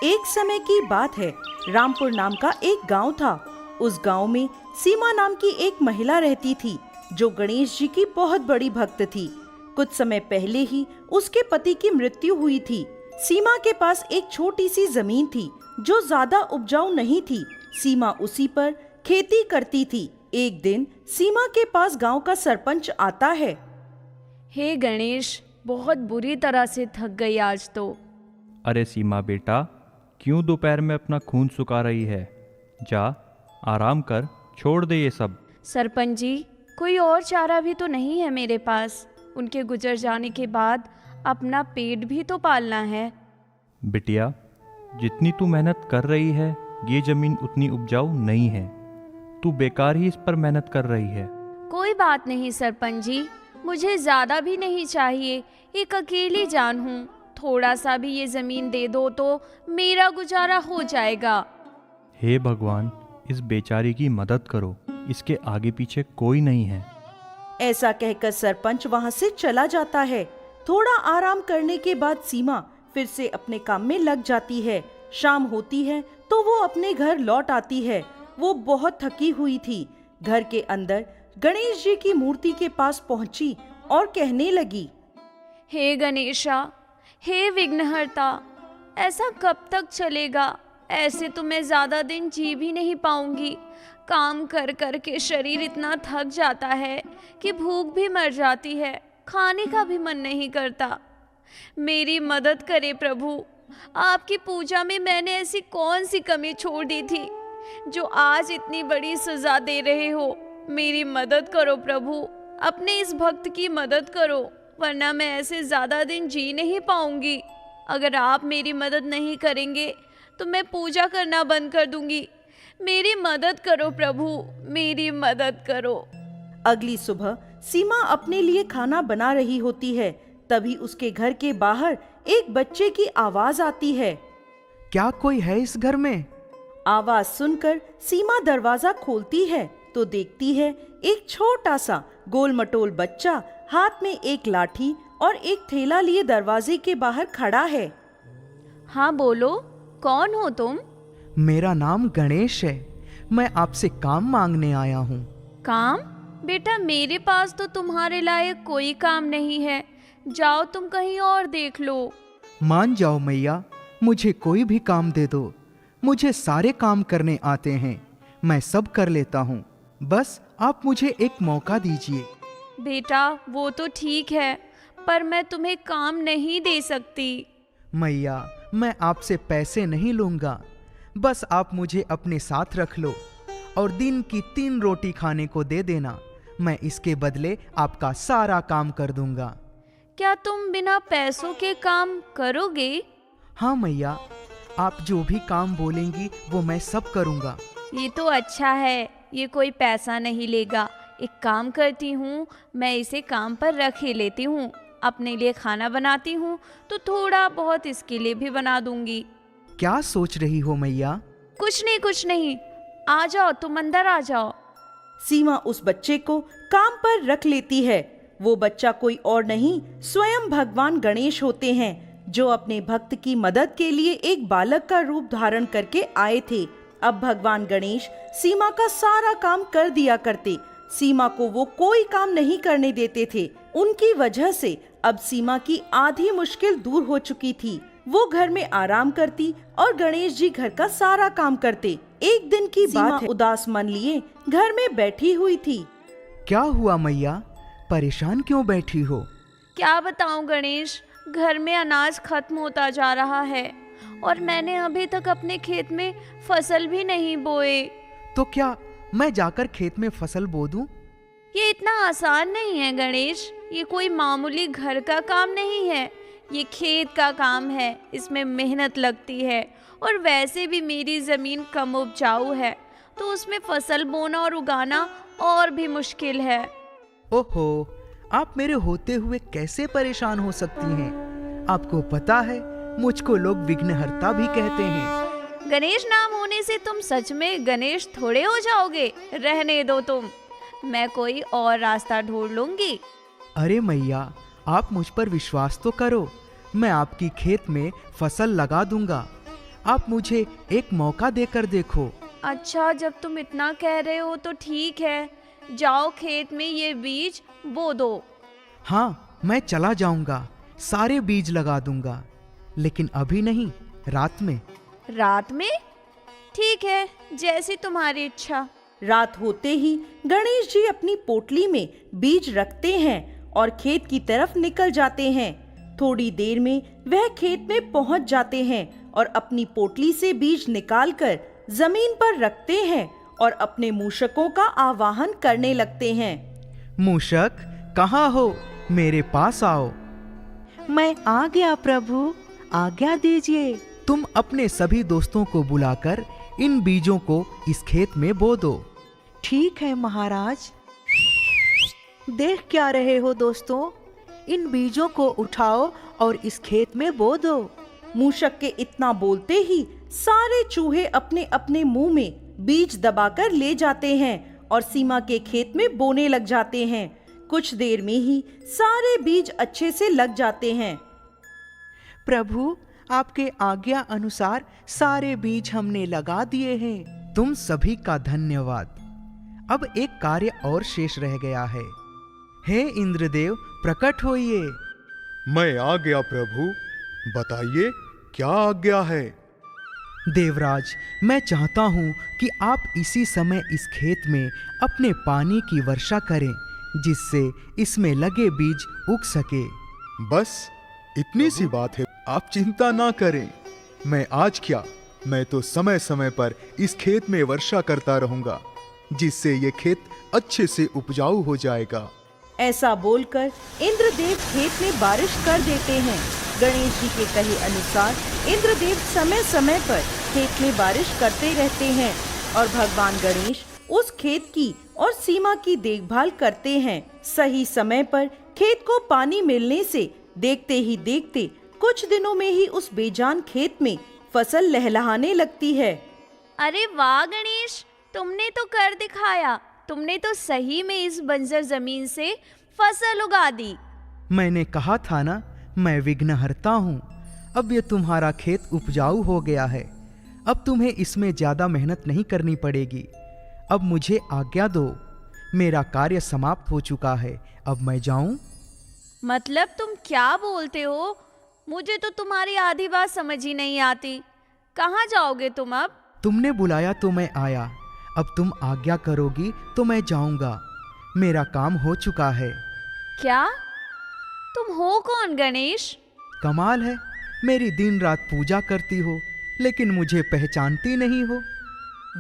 एक समय की बात है, रामपुर नाम का एक गांव था। उस गांव में सीमा नाम की एक महिला रहती थी, जो गणेश जी की बहुत बड़ी भक्त थी। कुछ समय पहले ही उसके पति की मृत्यु हुई थी। सीमा के पास एक छोटी सी जमीन थी, जो ज्यादा उपजाऊ नहीं थी। सीमा उसी पर खेती करती थी। एक दिन सीमा के पास गांव का सरपंच आता है। हे गणेश, बहुत बुरी तरह से थक गई आज तो। अरे सीमा बेटा, क्यों दोपहर में अपना खून सुखा रही है? जा आराम कर, छोड़ दे ये सब। सरपंच जी, कोई और चारा भी तो नहीं है मेरे पास। उनके गुजर जाने के बाद अपना पेट भी तो पालना है। बिटिया, जितनी तू मेहनत कर रही है, ये जमीन उतनी उपजाऊ नहीं है। तू बेकार ही इस पर मेहनत कर रही है। कोई बात नहीं सरपंच जी, मुझे ज्यादा भी नहीं चाहिए। एक अकेली जान हूँ, थोड़ा सा भी ये जमीन दे दो तो मेरा गुजारा हो जाएगा। हे भगवान, इस बेचारी की मदद करो, इसके आगे पीछे कोई नहीं है। ऐसा कहकर सरपंच वहां से चला जाता है। थोड़ा आराम करने के बाद सीमा फिर से अपने काम में लग जाती है। शाम होती है तो वो अपने घर लौट आती है। वो बहुत थकी हुई थी। घर के अंदर गणेश जी की मूर्ति के पास पहुंची और कहने लगी, हे गणेशा, हे विघ्नहर्ता, ऐसा कब तक चलेगा? ऐसे तो मैं ज्यादा दिन जी भी नहीं पाऊंगी। काम कर कर के शरीर इतना थक जाता है कि भूख भी मर जाती है, खाने का भी मन नहीं करता। मेरी मदद करे प्रभु। आपकी पूजा में मैंने ऐसी कौन सी कमी छोड़ दी थी जो आज इतनी बड़ी सजा दे रहे हो? मेरी मदद करो प्रभु, अपने इस भक्त की मदद करो, वरना मैं ऐसे ज़्यादा दिन जी नहीं पाऊंगी। अगर आप मेरी मदद नहीं करेंगे तो मैं पूजा करना बंद कर दूंगी। मेरी मदद करो प्रभु, मेरी मदद करो। अगली सुबह सीमा अपने लिए खाना बना रही होती है। तभी उसके घर के बाहर एक बच्चे की आवाज आती है। क्या कोई है इस घर में? आवाज सुनकर सीमा दरवाजा खोलती है तो देखती है एक छोटा सा गोल मटोल बच्चा हाथ में एक लाठी और एक थैला लिए दरवाजे के बाहर खड़ा है। हाँ बोलो, कौन हो तुम? मेरा नाम गणेश है। मैं आपसे काम मांगने आया हूँ। काम? बेटा, मेरे पास तो तुम्हारे लायक कोई काम नहीं है। जाओ तुम कहीं और देख लो। मान जाओ मैया, मुझे कोई भी काम दे दो। मुझे सारे काम करने आते हैं, मैं सब कर लेता हूँ। बस आप मुझे एक मौका दीजिए। बेटा, वो तो ठीक है, पर मैं तुम्हें काम नहीं दे सकती। मैया, मैं आपसे पैसे नहीं लूंगा। बस आप मुझे अपने साथ रख लो और दिन की 3 रोटी खाने को दे देना। मैं इसके बदले आपका सारा काम कर दूंगा। क्या तुम बिना पैसों के काम करोगे? हाँ मैया, आप जो भी काम बोलेंगी वो मैं सब करूंगा। ये तो अच्छा है, ये कोई पैसा नहीं लेगा। एक काम करती हूँ, मैं इसे काम पर रख ही लेती हूँ। अपने लिए खाना बनाती हूँ तो थोड़ा बहुत इसके लिए भी बना दूंगी। क्या सोच रही हो मैया? कुछ नहीं, आ जाओ, तुम अंदर आ जाओ। सीमा उस बच्चे को काम पर रख लेती है। वो बच्चा कोई और नहीं, स्वयं भगवान गणेश होते हैं, जो अपने भक्त की मदद के लिए एक बालक का रूप धारण करके आए थे। अब भगवान गणेश सीमा का सारा काम कर दिया करते। सीमा को वो कोई काम नहीं करने देते थे। उनकी वजह से अब सीमा की आधी मुश्किल दूर हो चुकी थी। वो घर में आराम करती और गणेश जी घर का सारा काम करते। एक दिन की बात है, उदास मन लिए घर में बैठी हुई थी। क्या हुआ मैया, परेशान क्यों बैठी हो? क्या बताऊं गणेश, घर में अनाज खत्म होता जा रहा है और मैंने अभी तक अपने खेत में फसल भी नहीं बोए। तो क्या मैं जाकर खेत में फसल बो दूं? ये इतना आसान नहीं है गणेश। ये कोई मामूली घर का काम नहीं है, ये खेत का काम है। इसमें मेहनत लगती है और वैसे भी मेरी ज़मीन कम उपजाऊ है, तो उसमें फसल बोना और उगाना और भी मुश्किल है। ओहो, आप मेरे होते हुए कैसे परेशान हो सकती हैं? आपको पता है, मुझको लोग विघ्नहर्ता भी कहते हैं। गणेश नाम होने से तुम सच में गणेश थोड़े हो जाओगे। रहने दो तुम, मैं कोई और रास्ता ढूंढ लूंगी। अरे मैया, आप मुझ पर विश्वास तो करो। मैं आपकी खेत में फसल लगा दूंगा। आप मुझे एक मौका देकर देखो। अच्छा, जब तुम इतना कह रहे हो तो ठीक है, जाओ खेत में ये बीज बो दो। हाँ, मैं चला जाऊंगा, सारे बीज लगा दूंगा, लेकिन अभी नहीं, रात में। रात में? ठीक है, जैसी तुम्हारी इच्छा। रात होते ही गणेश जी अपनी पोटली में बीज रखते हैं और खेत की तरफ निकल जाते हैं। थोड़ी देर में वह खेत में पहुंच जाते हैं और अपनी पोटली से बीज निकालकर जमीन पर रखते हैं और अपने मूषकों का आवाहन करने लगते हैं। मूषक, कहाँ हो? मेरे पास आओ। मैं आ गया प्रभु, आज्ञा दीजिए। तुम अपने सभी दोस्तों को बुलाकर इन बीजों को इस खेत में बो दो। ठीक है महाराज। देख क्या रहे हो दोस्तों, इन बीजों को उठाओ और इस खेत में बो दो। मूषक के इतना बोलते ही सारे चूहे अपने अपने मुंह में बीज दबाकर ले जाते हैं और सीमा के खेत में बोने लग जाते हैं। कुछ देर में ही सारे बीज अच्छे से लग जाते हैं। प्रभु, आपके आज्ञा अनुसार सारे बीज हमने लगा दिए हैं। तुम सभी का धन्यवाद। अब एक कार्य और शेष रह गया है। हे इंद्रदेव, प्रकट होइए। मैं आ गया प्रभु, बताइए क्या आज्ञा है। देवराज, मैं चाहता हूँ कि आप इसी समय इस खेत में अपने पानी की वर्षा करें, जिससे इसमें लगे बीज उग सके। बस इतनी सी बात है, आप चिंता ना करें। मैं आज क्या, मैं तो समय समय पर इस खेत में वर्षा करता रहूंगा, जिससे ये खेत अच्छे से उपजाऊ हो जाएगा। ऐसा बोलकर इंद्रदेव खेत में बारिश कर देते हैं। गणेश जी के कहे अनुसार इंद्रदेव समय समय पर खेत में बारिश करते रहते हैं और भगवान गणेश उस खेत की और सीमा की देखभाल करते हैं। सही समय पर खेत को पानी मिलने से देखते ही देखते कुछ दिनों में ही उस बेजान खेत में फसल लहलहाने लगती है। अरे वाह गणेश, तुमने तो कर दिखाया। तुमने तो सही में इस बंजर जमीन से फसल उगा दी। मैंने कहा था ना, मैं विघ्नहर्ता हूँ। अब ये तुम्हारा खेत उपजाऊ हो गया है। अब तुम्हें इसमें ज्यादा मेहनत नहीं करनी पड़ेगी। अब मुझे आज्ञा दो, मेरा कार्य समाप्त हो चुका है। अब मैं जाऊं? मतलब तुम क्या बोलते हो? मुझे तो तुम्हारी आधी बात समझ ही नहीं आती। कहाँ जाओगे तुम अब? तुमने बुलाया तो मैं आया। अब तुम आज्ञा करोगी तो मैं जाऊंगा। मेरा काम हो चुका है। क्या? तुम हो कौन गणेश? कमाल है, मेरी दिन रात पूजा करती हो, लेकिन मुझे पहचानती नहीं हो।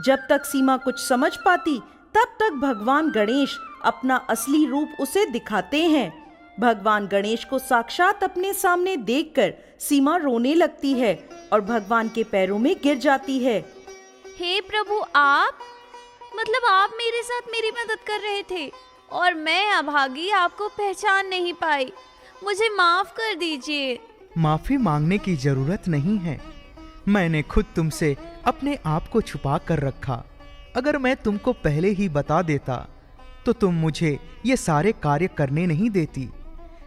जब तक सीमा कुछ समझ पाती, तब तक भगवान गणेश अपना असली रूप उसे दिखाते हैं। भगवान गणेश को साक्षात अपने सामने देखकर सीमा रोने लगती है और भगवान के पैरों में गिर जाती है। हे प्रभु, आप मतलब आप मेरे साथ मेरी मदद कर रहे थे और मैं अभागी आपको पहचान नहीं पाई। मुझे माफ कर दीजिए। माफी मांगने की जरूरत नहीं है। मैंने खुद तुमसे अपने आप को छुपा कर रखा। अगर मैं तुमको पहले ही बता देता तो तुम मुझे ये सारे कार्य करने नहीं देती।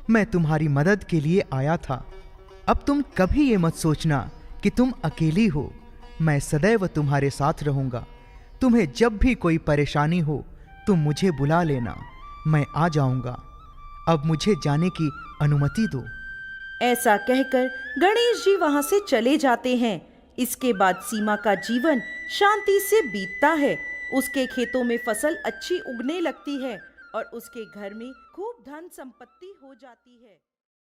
मैं तुम्हारी मदद के लिए आया था। अब तुम कभी ये मत सोचना कि तुम अकेली हो। मैं सदैव तुम्हारे साथ रहूंगा। तुम्हें जब भी कोई परेशानी हो, तुम मुझे बुला लेना, मैं आ जाऊंगा। अब मुझे जाने की अनुमति दो। ऐसा कहकर गणेश जी वहां से चले जाते हैं। इसके बाद सीमा का जीवन शांति से बीतता है। उसके खेतों में फसल अच्छी उगने लगती है और उसके घर में खूब धन संपत्ति हो जाती है।